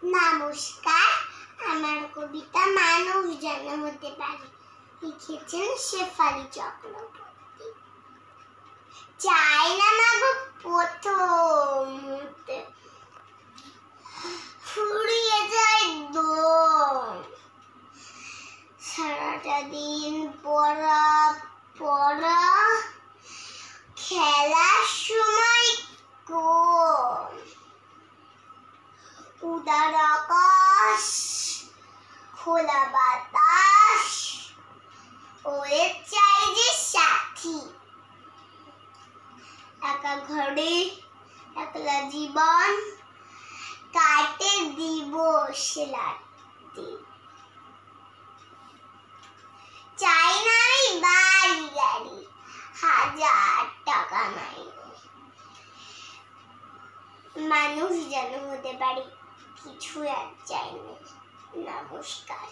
নমস্কার, আমার কবিতা মানুষ যেন হতে পারে লিখেছেন শেফালী চক্রবর্তী। চাই না মাগো প্রথম মুহূর্তে ফুরিয়ে যায় দম, সারাটা দিন পড়া পড়া, খেলার সময় কম, উদার আকাশ খোলা বাতাস ওরে চাই যে সাথী। একা ঘরে একলা জীবন কাটে দিবস রাত্রি। চাই না আমি বাড়ি গাড়ি, হাজার টাকা নাই, মানুষ যেন হতে পারি কিছু আর চাই না। নমস্কার।